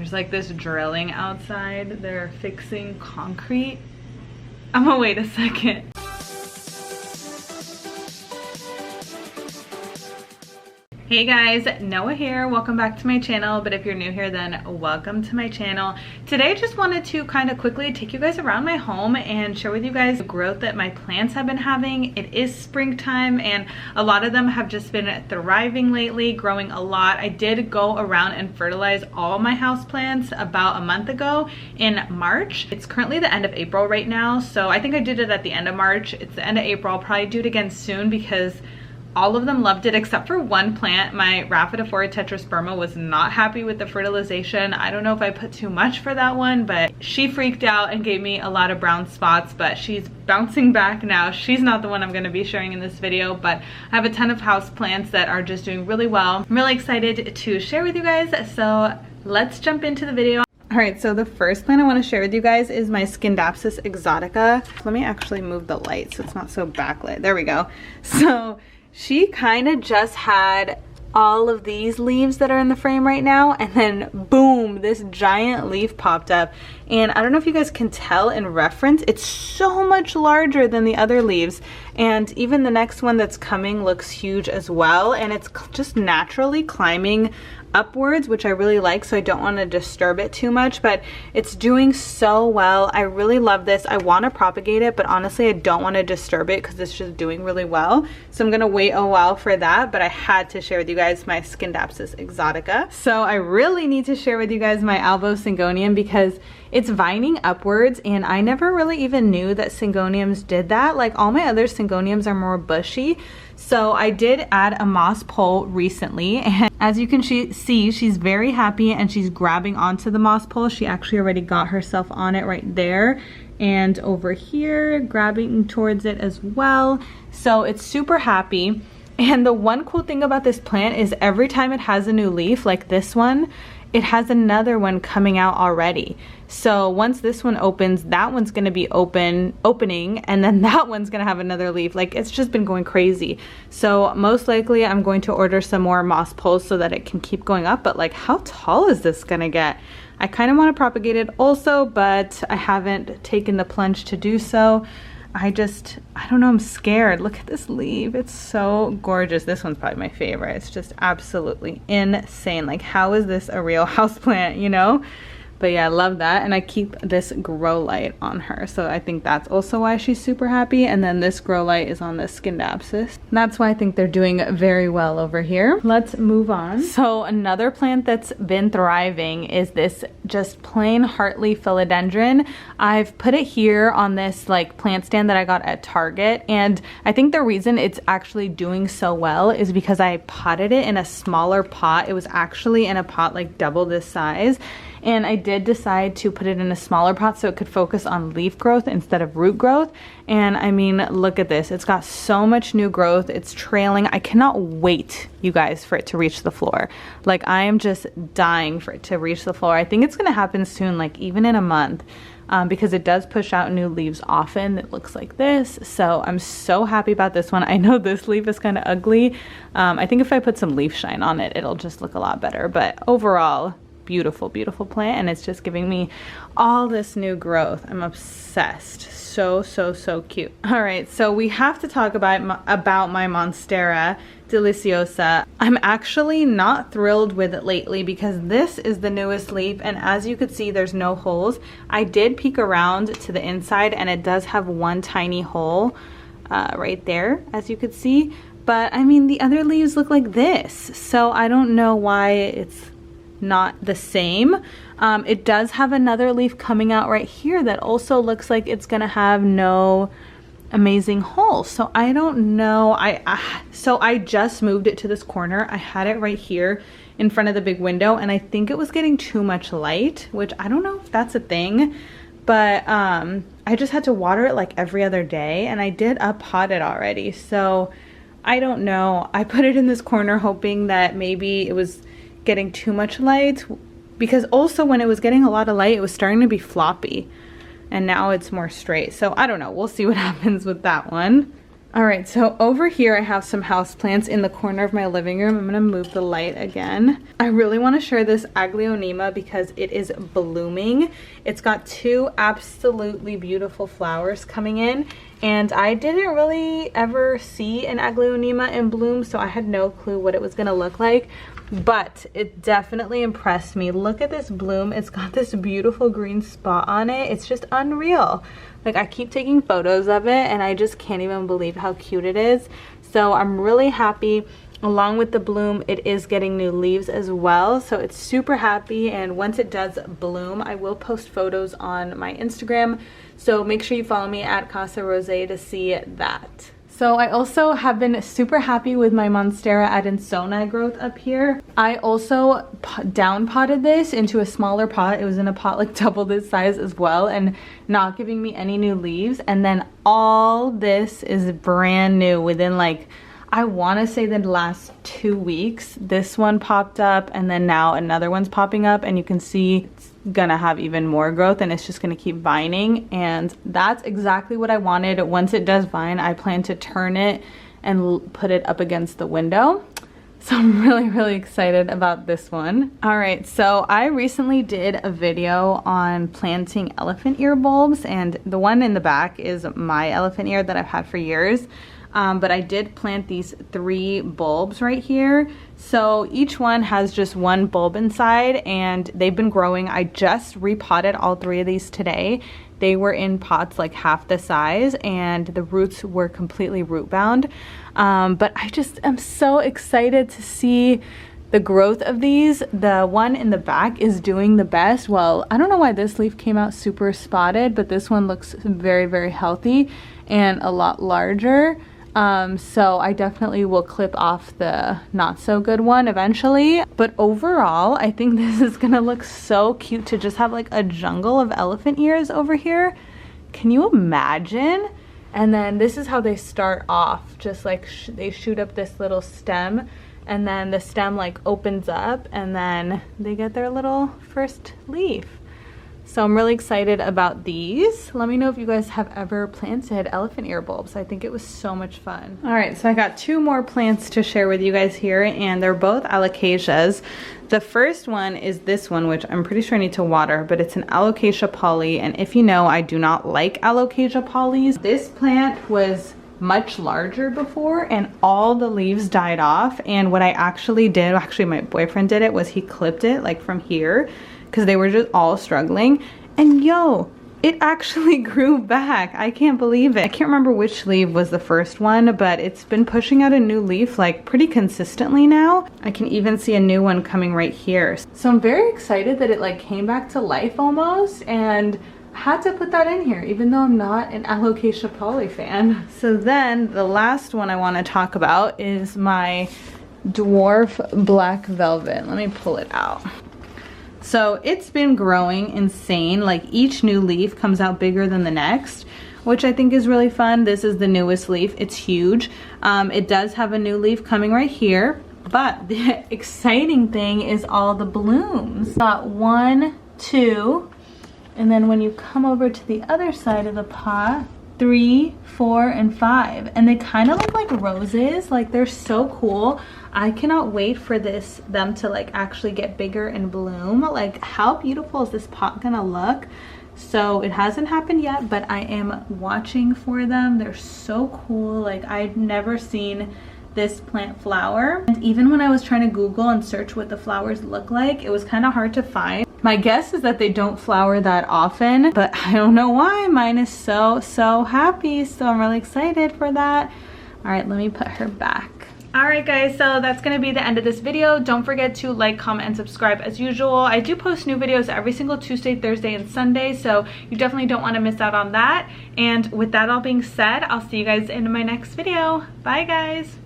There's like this drilling outside. They're fixing concrete. I'm gonna wait a second. Hey guys, Noah here. Welcome back to my channel, but if you're new here, then welcome to my channel. Today I just wanted to kind of quickly take you guys around my home and share with you guys the growth that my plants have been having. It is springtime and a lot of them have just been thriving lately, growing a lot. I did go around and fertilize all my houseplants about a month ago in March. It's currently the end of April right now, so I think I did it at the end of March. It's the end of April. I'll probably do it again soon because all of them loved it except for one plant. My Rhaphidophora tetrasperma was not happy with the fertilization. I don't know if I put too much for that one, but she freaked out and gave me a lot of brown spots, but she's bouncing back now. She's not the one I'm going to be sharing in this video, but I have a ton of house plants that are just doing really well. I'm really excited to share with you guys, so let's jump into the video. Alright, so the first plant I want to share with you guys is my Skindapsis Exotica. Let me actually move the light so it's not so backlit. There we go. So she kind of just had all of these leaves that are in the frame right now, and then boom, this giant leaf popped up. And I don't know if you guys can tell in reference, it's so much larger than the other leaves, and even the next one that's coming looks huge as well, and it's just naturally climbing upwards, which I really like, so I don't want to disturb it too much, but it's doing so well. I really love this. I want to propagate it, but honestly I don't want to disturb it because it's just doing really well, so I'm gonna wait a while for that. But I had to share with you guys my Skindapsis Exotica. So I really need to share with you guys my Syngonium because it's vining upwards, and I never really even knew that Syngoniums did that. Like, all my other Syngoniums are more bushy. So I did add a moss pole recently, and as you can see, she's very happy and she's grabbing onto the moss pole. She actually already got herself on it right there, and over here grabbing towards it as well. So it's super happy. And the one cool thing about this plant is every time it has a new leaf, like this one, it has another one coming out already. So once this one opens, that one's gonna be opening, and then that one's gonna have another leaf. Like, it's just been going crazy. So most likely I'm going to order some more moss poles so that it can keep going up. But like, how tall is this gonna get? I kind of want to propagate it also, but I haven't taken the plunge to do so. I don't know, I'm scared. Look at this leaf. It's so gorgeous. This one's probably my favorite. It's just absolutely insane. Like, how is this a real houseplant, you know? But yeah, I love that. And I keep this grow light on her, so I think that's also why she's super happy. And then this grow light is on the Skindapsis. That's why I think they're doing very well over here. Let's move on. So another plant that's been thriving is this just plain Harrington Philodendron. I've put it here on this like plant stand that I got at Target, and I think the reason it's actually doing so well is because I potted it in a smaller pot. It was actually in a pot like double this size, and I did decide to put it in a smaller pot so it could focus on leaf growth instead of root growth. And I mean, look at this. It's got so much new growth. It's trailing. I cannot wait, you guys, for it to reach the floor. Like, I am just dying for it to reach the floor. I think it's gonna happen soon, like even in a month, because it does push out new leaves often. It looks like this. So I'm so happy about this one. I know this leaf is kind of ugly. I think if I put some leaf shine on it, it'll just look a lot better. But overall, beautiful, beautiful plant, and it's just giving me all this new growth. I'm obsessed. So cute. All right, so we have to talk about my Monstera deliciosa. I'm actually not thrilled with it lately because this is the newest leaf, and as you could see, there's no holes. I did peek around to the inside, and it does have one tiny hole right there, as you could see. But I mean, the other leaves look like this, so I don't know why it's not the same. It does have another leaf coming out right here that also looks like it's gonna have no amazing hole. So I don't know. So I just moved it to this corner. I had it right here in front of the big window, and I think it was getting too much light, which I don't know if that's a thing, but I just had to water it like every other day, and I did pot it already. So I don't know. I put it in this corner hoping that maybe it was getting too much light, because also when it was getting a lot of light, it was starting to be floppy, and now it's more straight. So I don't know, we'll see what happens with that one. All right, so over here I have some houseplants in the corner of my living room. I'm gonna move the light again. I really wanna share this Aglaonema because it is blooming. It's got 2 absolutely beautiful flowers coming in, and I didn't really ever see an Aglaonema in bloom, so I had no clue what it was gonna look like, but it definitely impressed me. Look at this bloom. It's got this beautiful green spot on it. It's just unreal. Like, I keep taking photos of it and I just can't even believe how cute it is. So I'm really happy. Along with the bloom, it is getting new leaves as well. So it's super happy, and once it does bloom, I will post photos on my Instagram. So make sure you follow me at Casa Rozay to see that. So I also have been super happy with my Monstera adansonii growth up here. I also down potted this into a smaller pot. It was in a pot like double this size as well, and not giving me any new leaves. And then all this is brand new within, like, I want to say the last 2 weeks. This one popped up, and then now another one's popping up, and you can see it's gonna have even more growth, and it's just gonna keep vining, and that's exactly what I wanted. Once it does vine, I plan to turn it and put it up against the window. So I'm really excited about this one. All right, so I recently did a video on planting elephant ear bulbs, and the one in the back is my elephant ear that I've had for years. But I did plant these 3 bulbs right here. So each one has just 1 bulb inside, and they've been growing. I just repotted all 3 of these today. They were in pots like half the size, and the roots were completely root bound. But I just am so excited to see the growth of these. The one in the back is doing the best. Well, I don't know why this leaf came out super spotted, but this one looks very healthy and a lot larger. So I definitely will clip off the not so good one eventually. But overall, I think this is gonna look so cute to just have like a jungle of elephant ears over here. Can you imagine? And then this is how they start off. Just like they shoot up this little stem, and then the stem like opens up, and then they get their little first leaf. So I'm really excited about these. Let me know if you guys have ever planted elephant ear bulbs. I think it was so much fun. All right, so I got 2 more plants to share with you guys here, and they're both alocasias. The first one is this one, which I'm pretty sure I need to water, but it's an Allocation Poly, and if you know, I do not like Allocation Polys. This plant was much larger before, and all the leaves died off, and what I actually did, actually my boyfriend did it, was he clipped it like from here, because they were just all struggling, and yo, it actually grew back. I can't believe it. I can't remember which leaf was the first one, but it's been pushing out a new leaf like pretty consistently now. I can even see a new one coming right here. So I'm very excited that it like came back to life almost, and I had to put that in here even though I'm not an Alocasia Poly fan. So then the last one I want to talk about is my dwarf black velvet. Let me pull it out. So it's been growing insane. Like each new leaf comes out bigger than the next, which I think is really fun. This is the newest leaf. It's huge. It does have a new leaf coming right here, but the exciting thing is all the blooms. Got 1, 2, and then when you come over to the other side of the pot, 3, 4, and 5, and they kind of look like roses. Like they're so cool. I cannot wait for them to like actually get bigger and bloom. Like how beautiful is this pot gonna look? So it hasn't happened yet, but I am watching for them. They're so cool. Like I've never seen this plant flower, and even when I was trying to Google and search what the flowers look like, it was kind of hard to find. My guess is that they don't flower that often, but I don't know why. Mine is so happy, so I'm really excited for that. All right, let me put her back. All right guys, so that's gonna be the end of this video. Don't forget to like, comment, and subscribe as usual. I do post new videos every single Tuesday, Thursday, and Sunday, so you definitely don't want to miss out on that. And with that all being said, I'll see you guys in my next video. Bye guys.